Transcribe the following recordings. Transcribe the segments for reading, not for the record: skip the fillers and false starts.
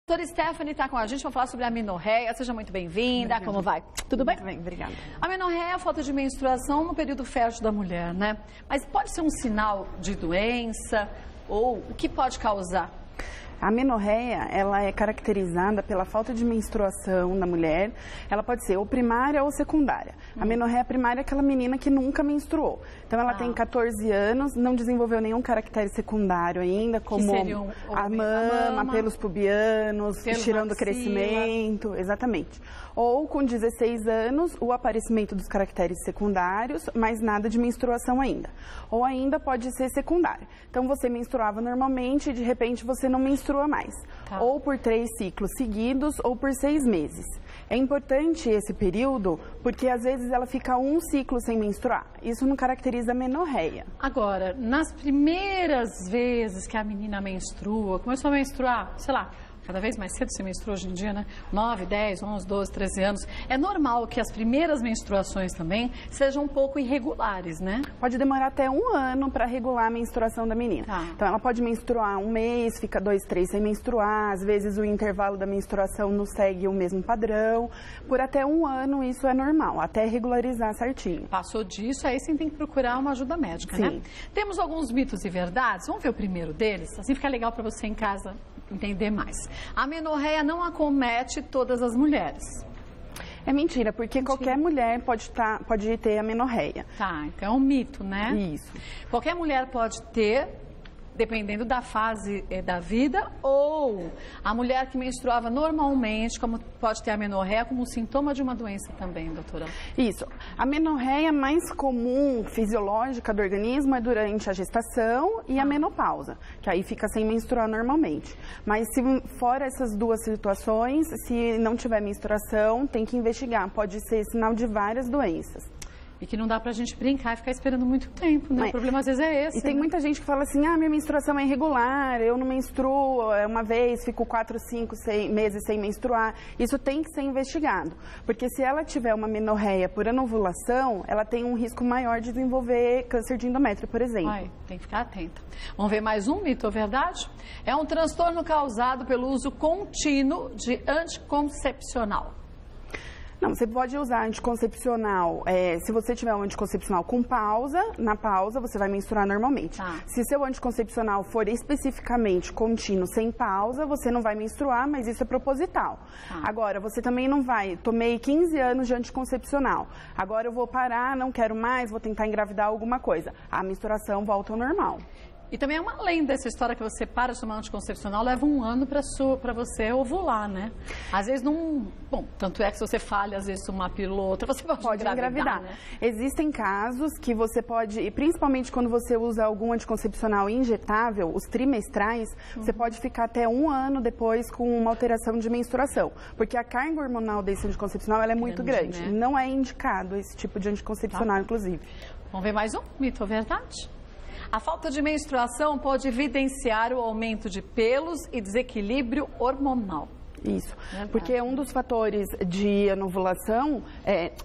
A doutora Stephanie está com a gente para falar sobre a amenorreia. Seja muito bem-vinda. Como vai? Tudo bem? Muito bem, obrigada. A amenorreia é a falta de menstruação no período fértil da mulher, né? Mas pode ser um sinal de doença ou o que pode causar? A amenorreia, ela é caracterizada pela falta de menstruação da mulher. Ela pode ser ou primária ou secundária. A amenorreia primária é aquela menina que nunca menstruou. Então, ela tem 14 anos, não desenvolveu nenhum caractere secundário ainda, como a mama, pelos pubianos, estirando o crescimento, exatamente. Ou com 16 anos, o aparecimento dos caracteres secundários, mas nada de menstruação ainda. Ou ainda pode ser secundária. Então, você menstruava normalmente e, de repente, você não menstrua mais. Tá. Ou por 3 ciclos seguidos ou por 6 meses. É importante esse período porque às vezes ela fica um ciclo sem menstruar. Isso não caracteriza a amenorreia. Agora, nas primeiras vezes que a menina menstrua, começou a menstruar, sei lá, cada vez mais cedo você menstrua hoje em dia, né? 9, 10, 11, 12, 13 anos. É normal que as primeiras menstruações também sejam um pouco irregulares, né? Pode demorar até 1 ano para regular a menstruação da menina. Tá. Então, ela pode menstruar 1 mês, fica 2, 3 sem menstruar. Às vezes, o intervalo da menstruação não segue o mesmo padrão. Por até 1 ano, isso é normal, até regularizar certinho. Passou disso, aí sim tem que procurar uma ajuda médica, né? Temos alguns mitos e verdades. Vamos ver o primeiro deles? Assim fica legal para você em casa entender mais. A amenorreia não acomete todas as mulheres. É mentira, porque qualquer mulher pode ter amenorreia. Tá, então é um mito, né? Isso. Qualquer mulher pode ter, dependendo da fase da vida, ou a mulher que menstruava normalmente, como pode ter a amenorreia como um sintoma de uma doença também, doutora? Isso. A amenorreia mais comum, fisiológica do organismo é durante a gestação e a menopausa, que aí fica sem menstruar normalmente. Mas se fora essas 2 situações, se não tiver menstruação, tem que investigar. Pode ser sinal de várias doenças. E que não dá pra gente brincar e ficar esperando muito tempo, né? O problema às vezes é esse. E tem muita gente que fala assim, minha menstruação é irregular, eu não menstruo uma vez, fico 4, 5, 6 meses sem menstruar. Isso tem que ser investigado, porque se ela tiver uma amenorreia por anovulação, ela tem um risco maior de desenvolver câncer de endométrio, por exemplo. Tem que ficar atenta. Vamos ver mais um mito, verdade? É um transtorno causado pelo uso contínuo de anticoncepcional. Não, você pode usar anticoncepcional, se você tiver um anticoncepcional com pausa, na pausa você vai menstruar normalmente. Se seu anticoncepcional for especificamente contínuo, sem pausa, você não vai menstruar, mas isso é proposital. Agora, você também não vai, tomei 15 anos de anticoncepcional, agora eu vou parar, não quero mais, vou tentar engravidar alguma coisa. A menstruação volta ao normal. E também é uma lenda essa história que você para de tomar anticoncepcional, leva 1 ano para você ovular, né? Às vezes não... Bom, tanto é que se você falha, às vezes uma pílula ou outra, você pode engravidar, né? Existem casos que você pode, e principalmente quando você usa algum anticoncepcional injetável, os trimestrais, você pode ficar até 1 ano depois com uma alteração de menstruação. Porque a carga hormonal desse anticoncepcional ela é muito grande. Né? Não é indicado esse tipo de anticoncepcional, inclusive. Vamos ver mais um mito ou verdade? A falta de menstruação pode evidenciar o aumento de pelos e desequilíbrio hormonal. Isso, porque um dos fatores de anovulação,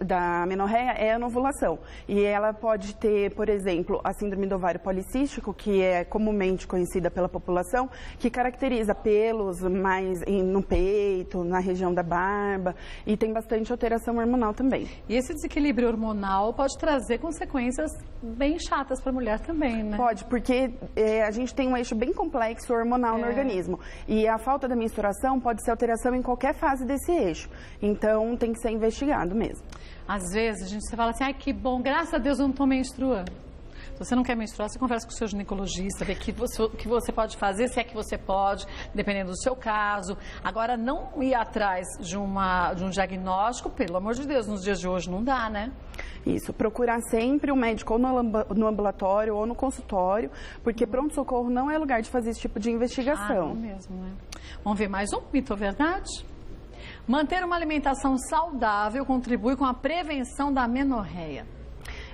da amenorreia, é a anovulação. E ela pode ter, por exemplo, a síndrome do ovário policístico, que é comumente conhecida pela população, que caracteriza pelos mais no peito, na região da barba, e tem bastante alteração hormonal também. E esse desequilíbrio hormonal pode trazer consequências bem chatas para a mulher também, né? Pode, porque a gente tem um eixo bem complexo hormonal no organismo. E a falta da menstruação pode ser alteração em qualquer fase desse eixo. Então, tem que ser investigado mesmo. Às vezes, você fala assim, que bom, graças a Deus eu não estou menstruando. Se você não quer menstruar, você conversa com o seu ginecologista, vê o que você pode fazer, se é que você pode, dependendo do seu caso. Agora, não ir atrás de um diagnóstico, pelo amor de Deus, nos dias de hoje não dá, né? Isso, procurar sempre um médico ou no ambulatório ou no consultório, porque pronto-socorro não é lugar de fazer esse tipo de investigação. Não mesmo, né? Vamos ver mais um mito ou verdade? Manter uma alimentação saudável contribui com a prevenção da amenorreia.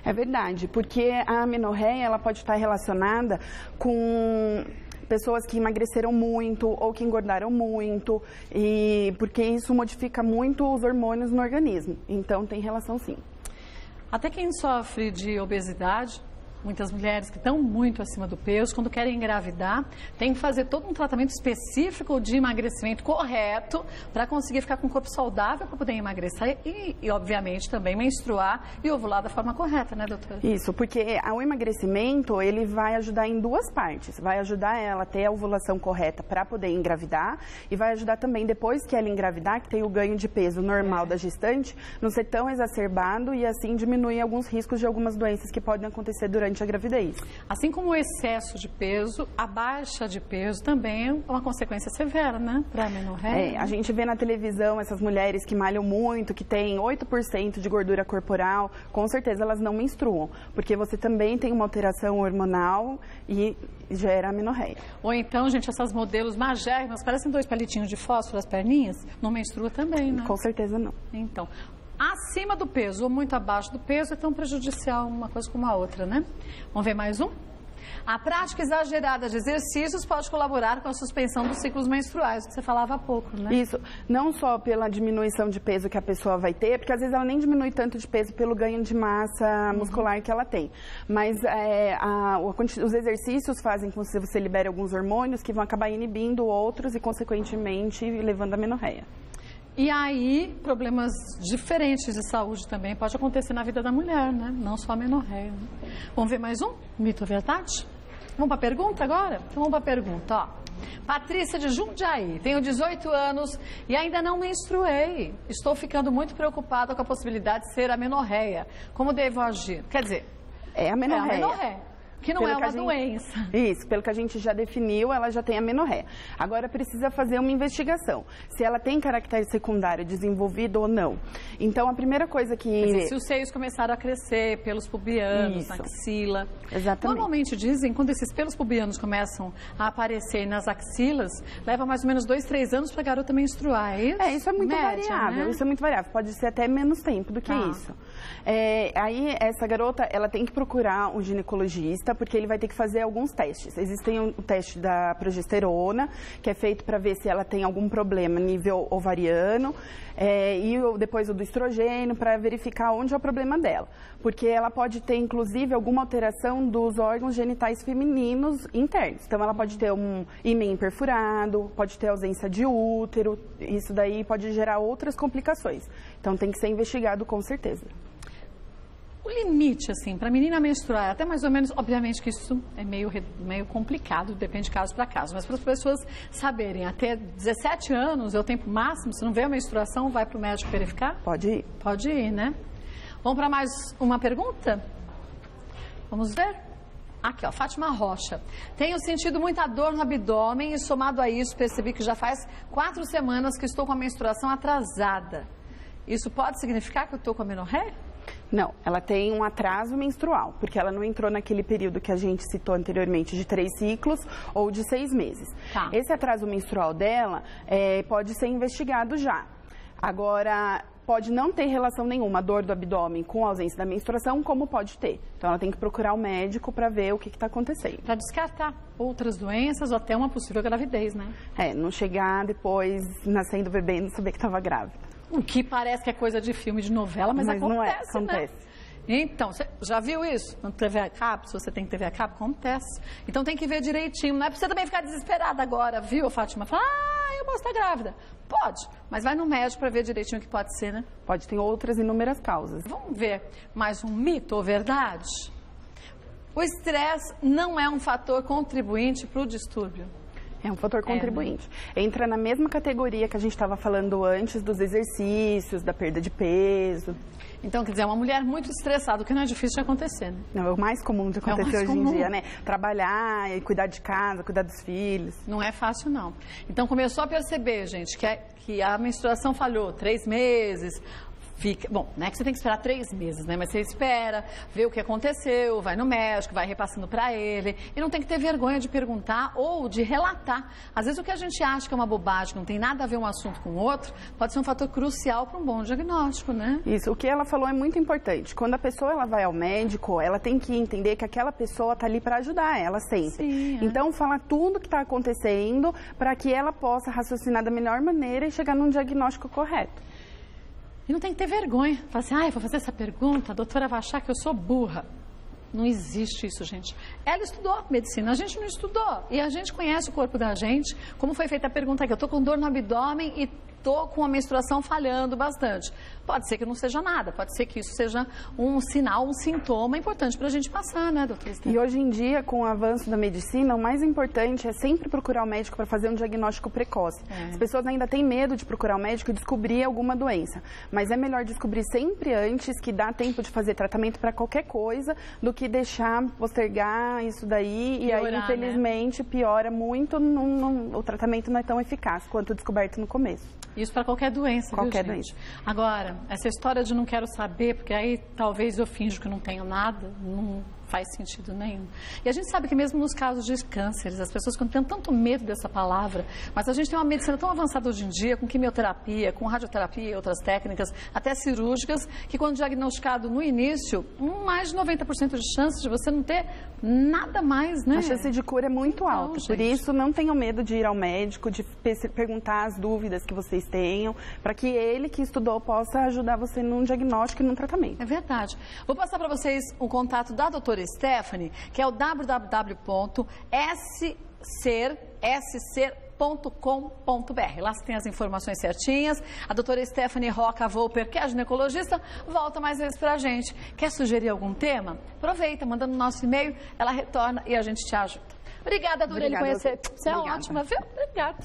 É verdade, porque a amenorreia ela pode estar relacionada com pessoas que emagreceram muito ou que engordaram muito, e porque isso modifica muito os hormônios no organismo. Então, tem relação sim. Até quem sofre de obesidade muitas mulheres que estão muito acima do peso, quando querem engravidar, tem que fazer todo um tratamento específico de emagrecimento correto para conseguir ficar com um corpo saudável para poder emagrecer e, obviamente, também menstruar e ovular da forma correta, né, doutora? Isso, porque o emagrecimento, ele vai ajudar em duas partes. Vai ajudar ela a ter a ovulação correta para poder engravidar e vai ajudar também, depois que ela engravidar, que tem o ganho de peso normal da gestante, não ser tão exacerbado e assim diminuir alguns riscos de algumas doenças que podem acontecer durante a gravidez. Assim como o excesso de peso, a baixa de peso também é uma consequência severa, né, para a amenorreia. A gente vê na televisão essas mulheres que malham muito, que têm 8% de gordura corporal, com certeza elas não menstruam, porque você também tem uma alteração hormonal e gera amenorreia. Ou então, gente, essas modelos magérrimas, parecem 2 palitinhos de fósforo as perninhas, não menstrua também, né? Com certeza não. Então, acima do peso ou muito abaixo do peso é tão prejudicial uma coisa como a outra, né? Vamos ver mais um? A prática exagerada de exercícios pode colaborar com a suspensão dos ciclos menstruais, que você falava há pouco, né? Isso, não só pela diminuição de peso que a pessoa vai ter, porque às vezes ela nem diminui tanto de peso pelo ganho de massa muscular que ela tem, mas os exercícios fazem com que você libere alguns hormônios que vão acabar inibindo outros e, consequentemente, levando à amenorreia. E aí, problemas diferentes de saúde também pode acontecer na vida da mulher, né? Não só a amenorreia. Né? Vamos ver mais um? Mito ou verdade? Vamos para a pergunta agora? Então vamos para a pergunta, ó. Patrícia de Jundiaí, tenho 18 anos e ainda não menstruei. Estou ficando muito preocupada com a possibilidade de ser amenorreia. Como devo agir? Quer dizer, é amenorreia. É amenorreia. Que não é uma doença. Isso, pelo que a gente já definiu, ela já tem amenorreia. Agora precisa fazer uma investigação, se ela tem caractere secundário desenvolvido ou não. Então, a primeira coisa que... Quer dizer, se os seios começaram a crescer, pelos pubianos, na axila. Exatamente. Normalmente dizem, quando esses pelos pubianos começam a aparecer nas axilas, leva mais ou menos 2, 3 anos para a garota menstruar, é isso? Isso é muito variável, né? Isso é muito variável. Pode ser até menos tempo do que isso. Aí, essa garota, ela tem que procurar um ginecologista, porque ele vai ter que fazer alguns testes. Existem o teste da progesterona, que é feito para ver se ela tem algum problema nível ovariano, e depois o do estrogênio, para verificar onde é o problema dela. Porque ela pode ter, inclusive, alguma alteração dos órgãos genitais femininos internos. Então, ela pode ter um ímen perfurado, pode ter ausência de útero, isso daí pode gerar outras complicações. Então, tem que ser investigado com certeza. O limite, assim, para a menina menstruar, até mais ou menos, obviamente que isso é meio complicado, depende de caso para caso, mas para as pessoas saberem, até 17 anos é o tempo máximo, se não vê a menstruação, vai para o médico verificar? Pode ir. Pode ir, né? Vamos para mais uma pergunta? Vamos ver? Aqui, ó, Fátima Rocha. Tenho sentido muita dor no abdômen e, somado a isso, percebi que já faz 4 semanas que estou com a menstruação atrasada. Isso pode significar que eu estou com a amenorreia? Não, ela tem um atraso menstrual, porque ela não entrou naquele período que a gente citou anteriormente de 3 ciclos ou de 6 meses. Tá. Esse atraso menstrual dela pode ser investigado já. Agora, pode não ter relação nenhuma, a dor do abdômen com a ausência da menstruação, como pode ter. Então, ela tem que procurar o médico para ver o que está acontecendo. Para descartar outras doenças ou até uma possível gravidez, né? Não chegar depois, nascendo o bebê e não saber que estava grávida. O que parece que é coisa de filme, de novela, mas acontece, não é, acontece. Né? Então, você já viu isso? No TV a cabo, se você tem TV a cabo, acontece. Então tem que ver direitinho, não é para você também ficar desesperada agora, viu, Fátima? Fala, eu posso estar grávida. Pode, mas vai no médico para ver direitinho o que pode ser, né? Pode, tem outras inúmeras causas. Vamos ver mais um mito ou verdade? O estresse não é um fator contribuinte para o distúrbio. É um fator contribuinte. Entra na mesma categoria que a gente estava falando antes dos exercícios, da perda de peso. Então, quer dizer, uma mulher muito estressada, o que não é difícil de acontecer, né? Não, é o mais comum de acontecer hoje em dia, né? Trabalhar e cuidar de casa, cuidar dos filhos. Não é fácil, não. Então, começou a perceber, gente, que a menstruação falhou 3 meses... Bom, não é que você tem que esperar 3 meses, né? Mas você espera, vê o que aconteceu, vai no médico, vai repassando para ele. E não tem que ter vergonha de perguntar ou de relatar. Às vezes o que a gente acha que é uma bobagem, não tem nada a ver um assunto com o outro, pode ser um fator crucial para um bom diagnóstico, né? Isso, o que ela falou é muito importante. Quando a pessoa ela vai ao médico, ela tem que entender que aquela pessoa está ali para ajudar ela sempre. Sim, Então, fala tudo o que está acontecendo para que ela possa raciocinar da melhor maneira e chegar num diagnóstico correto. E não tem que ter vergonha. Fala assim, vou fazer essa pergunta, a doutora vai achar que eu sou burra. Não existe isso, gente. Ela estudou medicina, a gente não estudou. E a gente conhece o corpo da gente. Como foi feita a pergunta aqui, eu estou com dor no abdômen e estou com a menstruação falhando bastante. Pode ser que não seja nada, pode ser que isso seja um sinal, um sintoma importante para a gente passar, né, doutora Esther? E hoje em dia, com o avanço da medicina, o mais importante é sempre procurar o médico para fazer um diagnóstico precoce. As pessoas ainda têm medo de procurar o médico e descobrir alguma doença, mas é melhor descobrir sempre antes, que dá tempo de fazer tratamento para qualquer coisa, do que deixar postergar isso daí e aí, infelizmente, piora muito, o tratamento não é tão eficaz quanto descoberto no começo. Isso para qualquer doença, qualquer viu, gente? doença. Agora, essa história de não quero saber, porque aí talvez eu finjo que não tenho nada, não faz sentido nenhum. E a gente sabe que mesmo nos casos de cânceres, as pessoas têm tanto medo dessa palavra, mas a gente tem uma medicina tão avançada hoje em dia, com quimioterapia, com radioterapia e outras técnicas, até cirúrgicas, que quando diagnosticado no início, mais de 90% de chance de você não ter nada mais, né? A chance de cura é muito alta, por isso não tenham medo de ir ao médico, de perguntar as dúvidas que vocês tenham, para que ele que estudou possa ajudar você num diagnóstico e num tratamento. É verdade. Vou passar para vocês o contato da doutora Stephanie, que é o www.scer.com.br. Lá você tem as informações certinhas. A doutora Stephanie Roca Volper, que é ginecologista, volta mais vezes pra gente. Quer sugerir algum tema? Aproveita, mandando o nosso e-mail, ela retorna e a gente te ajuda. Obrigada, adorei lhe conhecer. Você é ótima, viu? Obrigada.